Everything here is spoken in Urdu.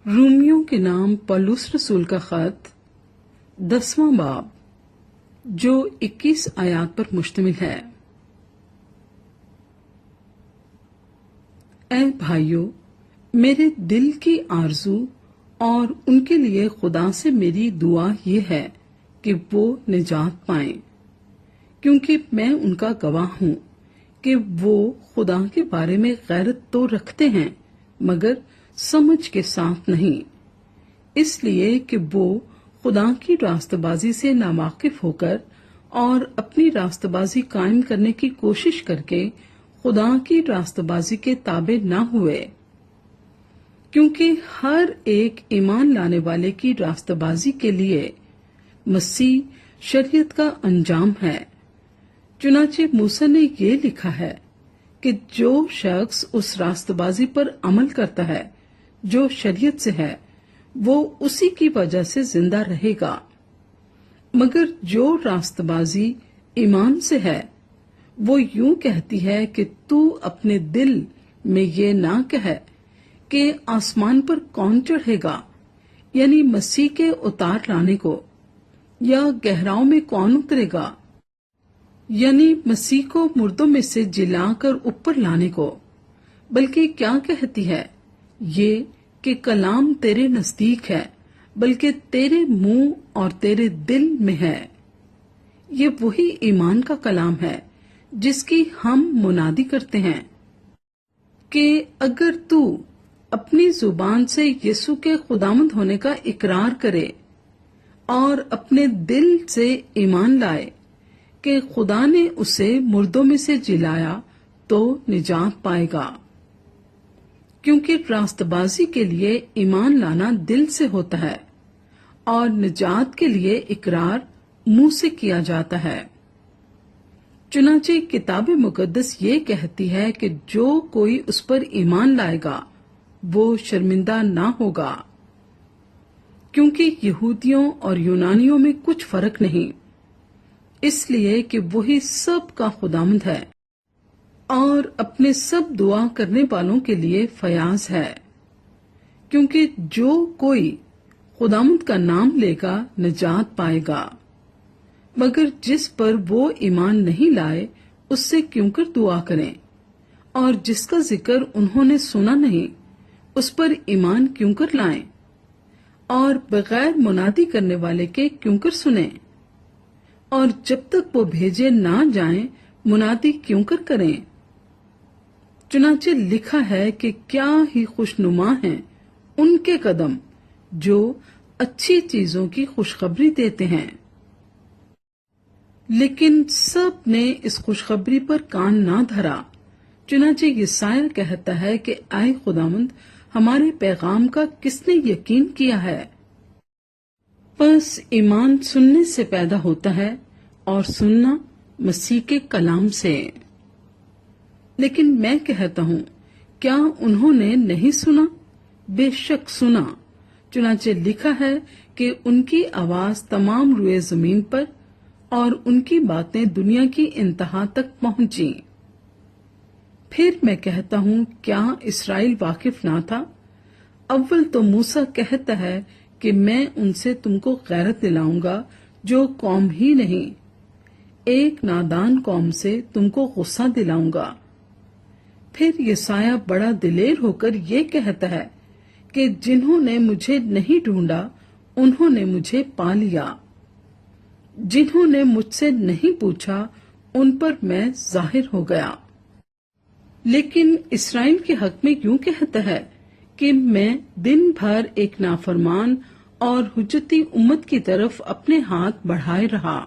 رومیوں کے نام پولس رسول کا خط 10واں باب جو 21 آیات پر مشتمل ہے۔ اے بھائیو، میرے دل کی آرزو اور ان کے لیے خدا سے میری دعا یہ ہے کہ وہ نجات پائیں، کیونکہ میں ان کا گواہ ہوں کہ وہ خدا کے بارے میں غیرت تو رکھتے ہیں مگر سمجھ کے ساتھ نہیں، اس لیے کہ وہ خدا کی راست بازی سے ناواقف ہو کر اور اپنی راست بازی قائم کرنے کی کوشش کر کے خدا کی راست بازی کے تابع نہ ہوئے، کیونکہ ہر ایک ایمان لانے والے کی راست بازی کے لیے مسیح شریعت کا انجام ہے۔ چنانچہ موسیٰ نے یہ لکھا ہے کہ جو شخص اس راست بازی پر عمل کرتا ہے جو شریعت سے ہے وہ اسی کی وجہ سے زندہ رہے گا، مگر جو راست بازی ایمان سے ہے وہ یوں کہتی ہے کہ تو اپنے دل میں یہ نہ کہے کہ آسمان پر کون چڑھے گا، یعنی مسیح کے اتار لانے کو، یا گہراؤں میں کون اترے گا، یعنی مسیح کو مردوں میں سے جلا کر اوپر لانے کو، بلکہ کیا کہتی ہے یہ کہ کلام تیرے نزدیک ہے بلکہ تیرے منہ اور تیرے دل میں ہے۔ یہ وہی ایمان کا کلام ہے جس کی ہم منادی کرتے ہیں کہ اگر تو اپنی زبان سے یسوع کے خداوند ہونے کا اقرار کرے اور اپنے دل سے ایمان لائے کہ خدا نے اسے مردوں میں سے جلایا تو نجات پائے گا، کیونکہ راست بازی کے لیے ایمان لانا دل سے ہوتا ہے اور نجات کے لیے اقرار منہ سے کیا جاتا ہے۔ چنانچہ کتاب مقدس یہ کہتی ہے کہ جو کوئی اس پر ایمان لائے گا وہ شرمندہ نہ ہوگا، کیونکہ یہودیوں اور یونانیوں میں کچھ فرق نہیں، اس لیے کہ وہی سب کا خداوند ہے اور اپنے سب دعا کرنے والوں کے لیے فیاض ہے، کیونکہ جو کوئی خداوند کا نام لے گا نجات پائے گا، مگر جس پر وہ ایمان نہیں لائے اس سے کیوں کر دعا کریں، اور جس کا ذکر انہوں نے سنا نہیں اس پر ایمان کیوں کر لائیں، اور بغیر منادی کرنے والے کے کیوں کر سنیں، اور جب تک وہ بھیجے نہ جائیں منادی کیوں کر کریں۔ چنانچہ لکھا ہے کہ کیا ہی خوشنما ہیں ان کے قدم جو اچھی چیزوں کی خوشخبری دیتے ہیں، لیکن سب نے اس خوشخبری پر کان نہ دھرا۔ چنانچہ یسایہ کہتا ہے کہ اے خداوند، ہمارے پیغام کا کس نے یقین کیا ہے؟ بس ایمان سننے سے پیدا ہوتا ہے اور سننا مسیح کے کلام سے۔ لیکن میں کہتا ہوں، کیا انہوں نے نہیں سنا؟ بے شک سنا، چنانچہ لکھا ہے کہ ان کی آواز تمام روئے زمین پر اور ان کی باتیں دنیا کی انتہا تک پہنچی۔ پھر میں کہتا ہوں، کیا اسرائیل واقف نہ تھا؟ اول تو موسیٰ کہتا ہے کہ میں ان سے تم کو غیرت دلاؤں گا جو قوم ہی نہیں، ایک نادان قوم سے تم کو غصہ دلاؤں گا۔ پھر یسایہ بڑا دلیر ہو کر یہ کہتا ہے کہ جنہوں نے مجھے نہیں ڈھونڈا انہوں نے مجھے پا لیا، جنہوں نے مجھ سے نہیں پوچھا ان پر میں ظاہر ہو گیا۔ لیکن اسرائیل کے حق میں یوں کہتا ہے کہ میں دن بھر ایک نافرمان اور حجتی امت کی طرف اپنے ہاتھ بڑھائے رہا۔